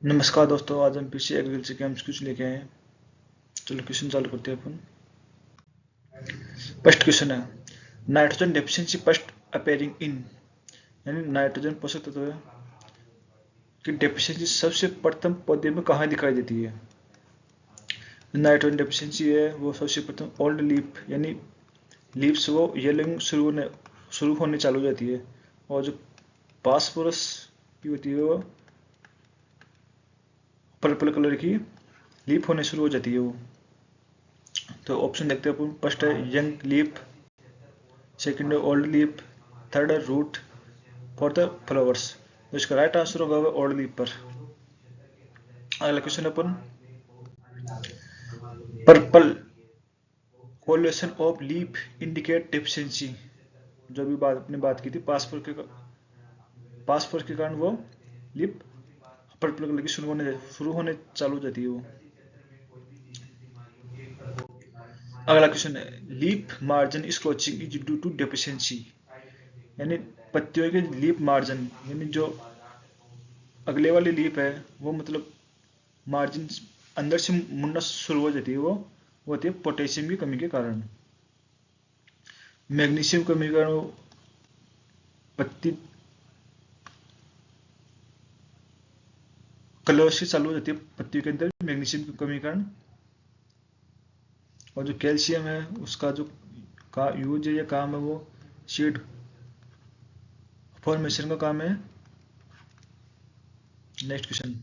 नमस्कार दोस्तों, आज हम फिर से एग्रीकल्चर के कुछ लेके आए हैं। चलो क्वेश्चन चालू करते हैं अपन। फर्स्ट क्वेश्चन है, nitrogen deficiency first appearing in, यानी नाइट्रोजन पोषक तत्व की डेफिशिएंसी सबसे प्रथम पौधे में कहाँ दिखाई देती है। नाइट्रोजन डेफिशिएंसी है वो सबसे प्रथम ओल्ड लीफ, यानी लीव्स वो येलोइंग शुरू होने चालू हो जाती है, और जो फास्फोरस की होती है वो पर्पल कलर की लीफ होने शुरू हो जाती है वो। तो ऑप्शन देखते हैं अपन। फर्स्ट है यंग लीफ, सेकंड है ओल्ड लीफ, थर्ड है रूट, फोर्थ है फ्लावर्स। तो इसका राइट आंसर होगा ओल्ड लीफ पर। अगला question upon, purple coalition of leaf indicate deficiency. जो भी बात अपने बात की थी, पासफोरस के कारण वो लीफ पर्पल कलर की शुरू होने चालू हो जाती है वो। अगला क्वेश्चन है, leaf margin scorching is due to deficiency, यानी पत्तियों के लीफ मार्जिन, यानी जो अगले वाली लीफ है वो मतलब मार्जिन अंदर से मुड़ना शुरू हो जाती है वो होती है पोटेशियम की कमी के कारण। मैग्नीशियम कमी के कारण पत्ती कलोसिस चालू हो जाती है पत्तियों के अंदर मैग्नीशियम की कमी के कारण। और जो कैल्शियम है उसका जो यूज है या काम है वो सीड फॉर्मेशन का काम है। Next question,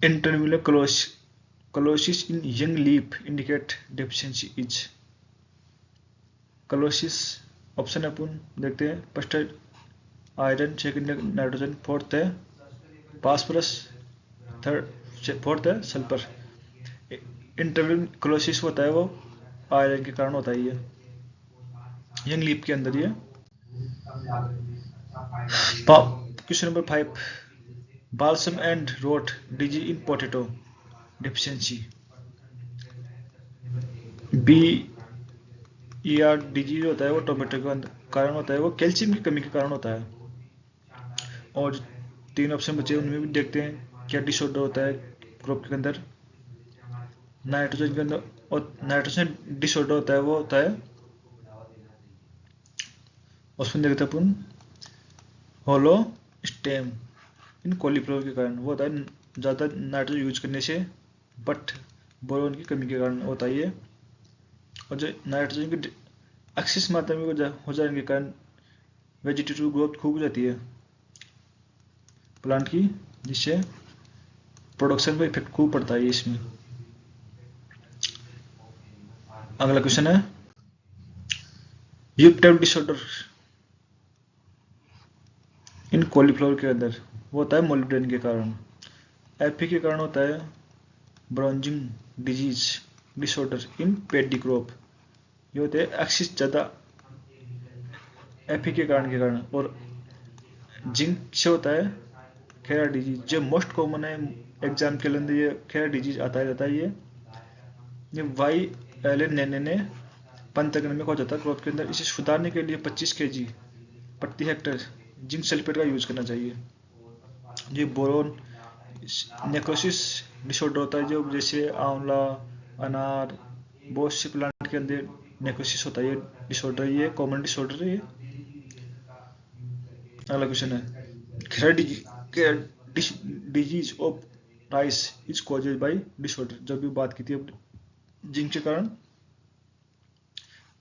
interveinal chlorosis in young leaf indicate deficiency is. Chlorosis option अपन देखते हैं। फर्स्ट है आयरन, सेकंड है नाइट्रोजन, फोर्थ है फास्फोरस, फोर्थ है सल्फर। इंटरव्यूलर कलोसिस होता है वो आयरन के कारण होता है ये यंग लीफ के अंदर ये। Question number 5, balsam and rot disease in potato deficiency. B E R disease होता है वो टोमेटो के कारण होता है वो कैल्शियम की कमी के कारण होता है। और तीन ऑप्शन बचे उनमें भी देखते हैं क्या डिसऑर्डर होता है क्रॉप के अंदर। नाइट्रोजन के अंदर और नाइट्रोजन डिसऑर्डर होता है वो होता है उसमें देखते हैं अपन होलो स्टेम इन कॉलीफ्लावर के कारण वो होता है ज़्यादा नाइट्रोजन यूज करने से, बट बोरोन की कमी के कारण होता है ये। और जो नाइट्रोजन की एक्सिस मात्रा में हो जाने के कारण वेजिटेटिव ग्रोथ खूब हो जाती है प्लांट की, जिससे प्रोडक्शन पर इफेक्ट खूब पड़ता है इसमें। अगला क्वेश्चन है, यूपटाइप डिसऑर्डर इन कॉलीफ्लावर के अंदर वो होता है मोलिब्डेनम के कारण। एफी के कारण होता है browsing disease disorder in pedi crop, ये होते हैं एक्सिस ज़्यादा एफी के कारण। और जिंक से होता है खेरा डिजीज, जो मोस्ट कॉमन है एग्जाम के अंदर ये खेरा डिजीज आता है रहता है ये वाई एल एन ने पंतगण में हो जाता है क्रॉप के अंदर। इसे सुधारने के लिए 25 kg प्रति हेक्टेयर जिंक सल्फेट का यूज करना चाहिए। ये बोरोन नेक्रोसिस डिसऑर्डर होता है जो जैसे आंवला, अनार, बहुत से प्लांट के अंदर नेक्रोसिस होता है ये डिसऑर्डर, ये कॉमन डिसऑर्डर है ये। अगला क्वेश्चन है, खेरा disease of rice is causes by disorder. जब भी बात की थी जिंक के कारण,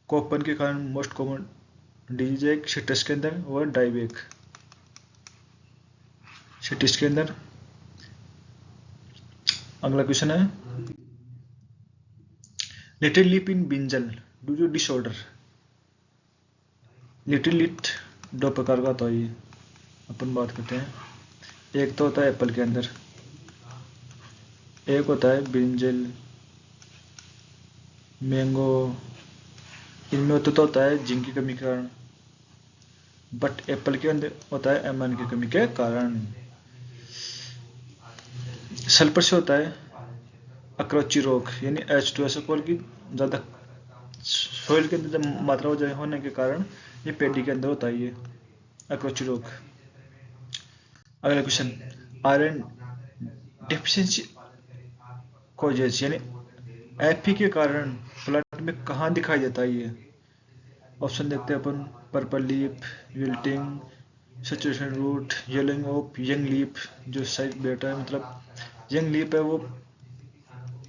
कॉपर के कारण मोस्ट कॉमन डिजीज है सिट्रस के अंदर और डाइबेक सिट्रस के अंदर। अगला क्वेश्चन है, little leaf in brinjal due to disorder. Little leaf दो प्रकार का होता है ये अपन बात करते हैं। एक तो होता है एप्पल के अंदर, एक होता है ब्रिंजल, मैंगो। इनमें होता है जिंक की कमी के कारण, बट एप्पल के अंदर होता है एमआईएन की कमी के कारण। सल्फर से होता है अक्रोची रोग, यानी H2SO4 की ज़्यादा सोइल के अंदर मात्रा होने के कारण ये पेडी के अंदर होता है ये अक्रोची रोग। अगला क्वेश्चन, आयरन डेफिशिएंसी कॉजेज, यानी एफी के कारण प्लांट में कहाँ दिखाई देता है ये? ऑप्शन देखते हैं अपन, purple leaf, wilting, saturation root, yellowing of young leaf, जो साइड बेटा है मतलब यंग लीफ है वो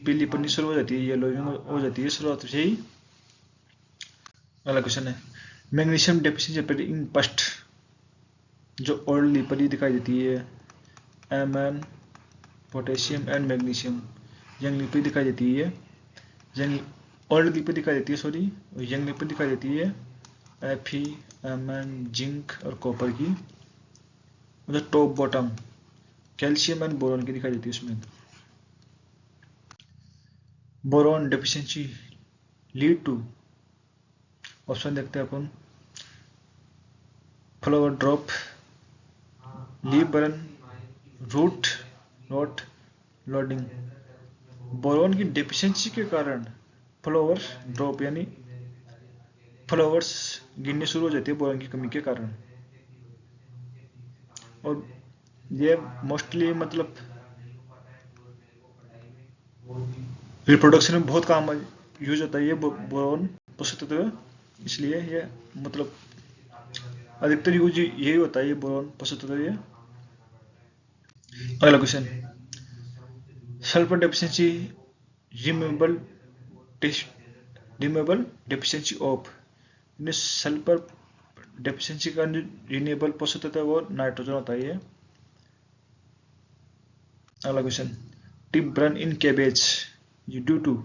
पीली पड़नी शुरू हो जाती है, येलोइंग हो जाती है शुरुआत से ही। अगला क्वेश्चन है मैग्नीशियम डेफिशिएंसी इन पस्ट, जो ओल्ड लीफ पर ही दिखाई देती है, M potassium and magnesium, young leaf पर दिखाई देती है, यंग ओल्ड लीफ पर दिखाई देती है सॉरी, और यंग लीफ पर दिखाई देती है एफी, एमएन, जिंक और कॉपर की, मतलब top bottom calcium and boron की दिखाई देती है उसमें। Boron deficiency lead to, option देखते हैं अपन, flower drop, leaf burn, root not loading. Boron की डेफिशिएंसी के कारण फ्लावर ड्रॉप यानी फ्लावर्स गिरने शुरू हो जाती है बोरॉन की कमी के कारण, और ये मोस्टली मतलब रिप्रोडक्शन में बहुत काम यूज होता है ये बोरॉन पोषक तत्व, इसलिए ये मतलब अधिकतर यूज यही होता है ये बोरॉन पोषक तत्व ये। अगला question, sulphur deficiency removable deficiency of, sulphur deficiency का रिन्यूएबल पोषक तत्व वो नाइट्रोजन होता है ये। अगला question, tip burn in cabbage due to,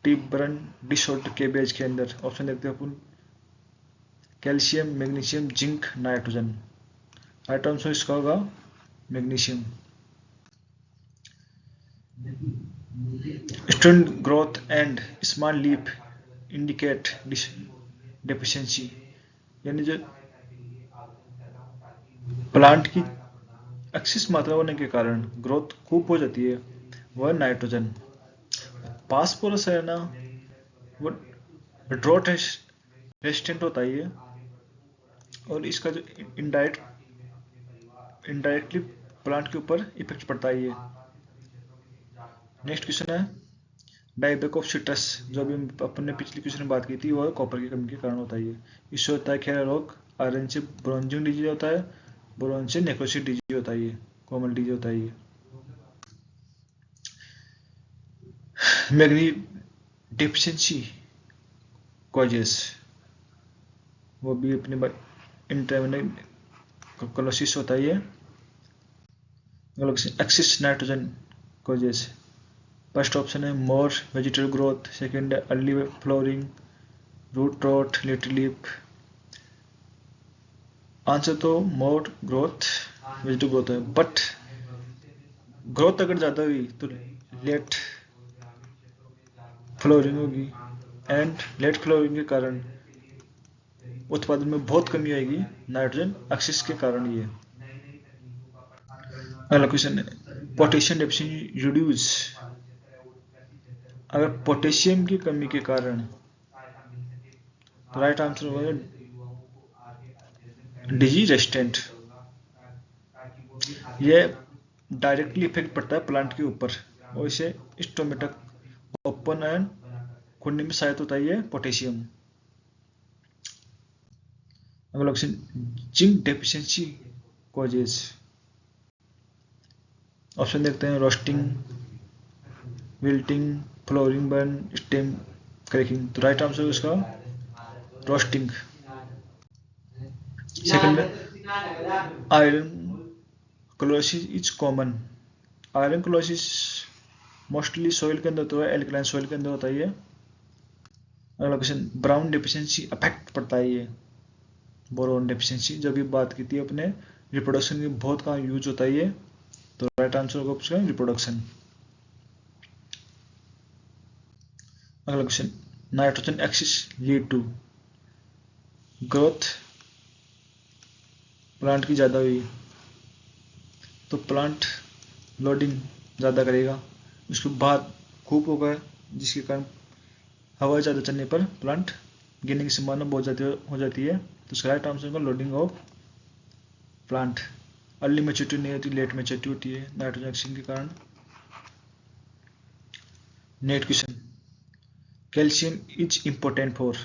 tip burn disorder cabbage के अंदर, ऑप्शन देखते हैं अपन, calcium, magnesium, zinc, nitrogen. Right answer इसका होगा magnesium. Student growth and small leaf indicate deficiency, यानी जो प्लांट की एक्सिस मात्रा होने के कारण ग्रोथ खूब हो जाती है वह नाइट्रोजन। फास्फोरस है ना वो ड्रॉट रेजिस्टेंट होता है ये, और इसका जो इनडायरेक्टली प्लांट के ऊपर इफेक्ट पड़ता है ये। नेक्स्ट क्वेश्चन है डायबैक ऑफ सिट्रस, जो भी अपन ने पिछली क्वेश्चन में बात की थी, वो कॉपर की कमी के कारण होता है ये। इससे होता है खेरा रोग, आयरन से ब्रोंजिंग डिजीज होता है, बोरॉन से नेक्रोसिस डिजीज होता है ये, कॉमन डिजीज होता है ये। मैग्नी डेफिशिएंसी कॉजेस, वो भी अपने इंटरमिनेट क्लोसिस होता है ये। Excess nitrogen causes, first option है मोर वेजिटेबल ग्रोथ, सेकंड है early flowering, root rot, little leaf. Answer तो मोर ग्रोथ वेजिटेबल ग्रोथ है, बट ग्रोथ अगर ज़्यादा हुई तो लेट फ्लोरिंग होगी, एंड लेट फ्लोरिंग के कारण उत्पादन में बहुत कमी आएगी नाइट्रोजन एक्सिस के कारण ये। अगला क्वेश्चन है पोटेशियम डेफिशिएंसी रिड्यूस, अगर पोटेशियम की कमी के कारण, तो राइट आंसर होगा डिजीज रेजिस्टेंट। ये डायरेक्टली इफेक्ट पड़ता है प्लांट के ऊपर और इसे स्टोमेटक ओपन एंड खुलने में सहायता होता है ये पोटेशियम। अगला question zinc deficiency causes, option देखते हैं roasting, wilting, flooring burn, stem cracking. तो राइट आंसर इसका roasting. Second iron chlorosis is common, iron chlorosis mostly soil के अंदर होता है, एल्कलाइन सॉइल के अंदर होता है ये। अगला क्वेश्चन ब्राउन डेफिशिएंसी अफेक्ट पड़ता है ये बोरॉन डेफिशिएंसी, जब भी बात की थी अपने रिप्रोडक्शन में बहुत कहाँ यूज होता है ये, तो राइट आंसर होगा उसका रिप्रोडक्शन। अगला question nitrogen excess lead to growth, plant की ज़्यादा हुई तो प्लांट लोडिंग ज़्यादा करेगा, उसके बाद खूब होगा जिसके कारण हवा ज़्यादा चलने पर प्लांट गिरने की संभावना बहुत ज़्यादा हो जाती है, तो इसका राइट आंसर होगा loading of plant. Early maturity नहीं होती, लेट मैच्योरिटी होती है नाइट्रोजन एक्सचेंज के कारण। Next question, calcium is important for,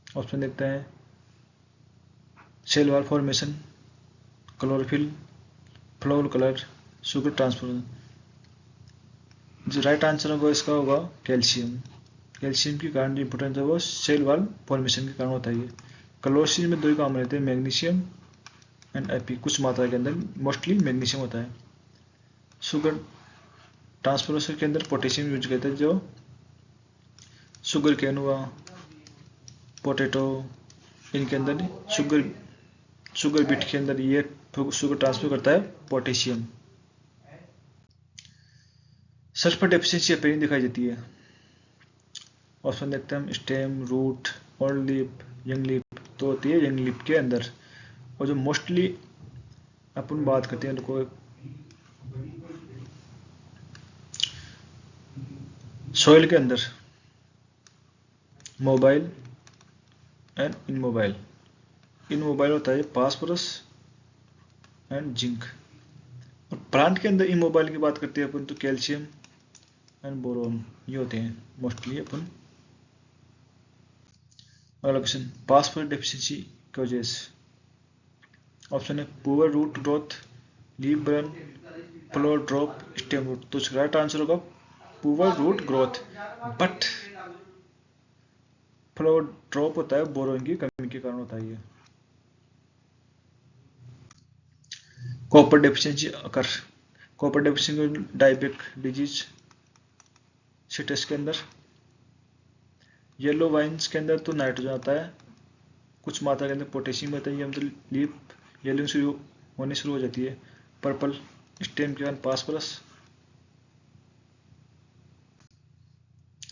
option देखते हैं, cell wall formation, chlorophyll, flower colour, sugar transfer. जो राइट आंसर होगा इसका होगा कैल्शियम। कैल्शियम के कारण जो इंपॉर्टेंस है वो सेल वॉल फॉर्मेशन के कारण होता है। क्लोरोसिस में दो ही काम रहते हैं, मैग्नीशियम एंड एपी, कुछ मात्रा के अंदर मोस्टली मैग्नीशियम होता है। शुगर ट्रांसफर के अंदर पोटेशियम यूज करते हैं, जो शुगर केन हुआ, पोटैटो, इनके अंदर शुगर बीट के अंदर ये शुगर ट्रांसफर करता है पोटेशियम। सल्फर डेफिशिएंसी अपनी दिखाई देती है, ऑप्शन देखते हैं हम, stem, root, old leaf, young leaf. तो होती है यंग लीफ के अंदर, और जो मोस्टली अपन बात करते हैं उनको सॉइल के अंदर, मोबाइल एंड इनमोबाइल। इनमोबाइल होता है फास्फोरस एंड जिंक, और प्लांट के अंदर इनमोबाइल की बात करते हैं अपन तो कैल्शियम एंड बोरोन, ये होते हैं मोस्टली अपन। अगला क्वेश्चन, फास्फोरस डेफिशिएंसी की वजह से, ऑप्शन है poor root growth, leaf burn, flower drop, stem root. तो इसका राइट आंसर होगा poor root growth, but flower drop होता है बोरोन की कमी के कारण होता है ये। कॉपर डेफिशिएंसी अकर, कॉपर डेफिशिएंसी डायबिक डिजीज, सिट्रस के अंदर, येलो वाइन्स के अंदर तो नाइट्रोजन आता है, कुछ मात्रा के अंदर पोटेशियम होता है, ये मतलब लीफ येलो शुरू होने शुरू हो जाती है। पर्पल स्टेम के कारण फास्फोरस।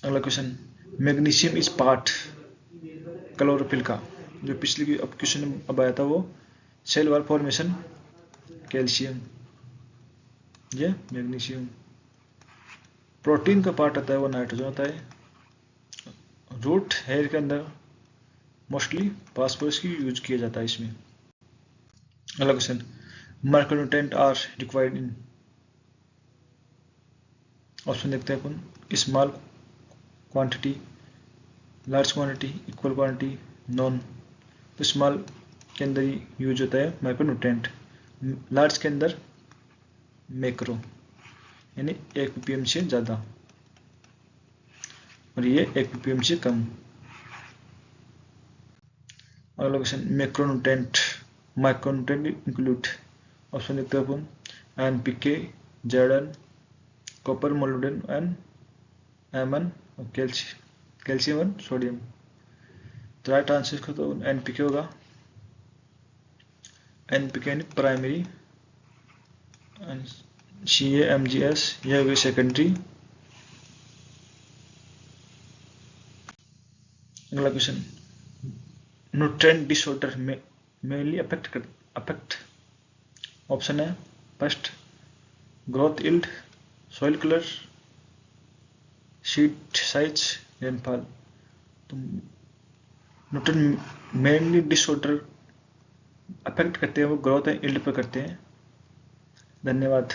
अगला question, magnesium is part chlorophyll का, जो पिछली अब क्वेश्चन अब आया था वो सेल वॉल फॉर्मेशन, कैल्शियम, ये मैग्नीशियम। प्रोटीन का पार्ट आता है वो नाइट्रोजन होता है। रूट हेयर के अंदर मोस्टली फास्फोरस की यूज किया जाता है इसमें। अगला question, micronutrient are required in, option देखते हैं अपन, small quantity, large quantity, equal quantity, none. तो स्मॉल के अंदर ही यूज होता है माइक्रोन्यूट्रिएंट, लार्ज के अंदर मैक्रो, यानी 1 ppm से ज़्यादा, और ये 1 ppm से कम। अगला question, macronutrient micronutrient include, option देखते हैं अपन, NPK, Zn, copper, molybdenum and एमन, कैल्शियम एंड सोडियम। तो राइट आंसर का तो NPK होगा। NPK यानी प्राइमरी, CA-MGS यह हुई सेकेंडरी। अगला क्वेश्चन, न्यूट्रिएंट डिसऑर्डर में मेनली अफेक्ट, ऑप्शन है first growth yield, soil colour, seed size, rainfall. तो न्यूट्रिएंट मेनली डिसऑर्डर अफेक्ट करते हैं वो ग्रोथ एंड यील्ड पर करते हैं। धन्यवाद।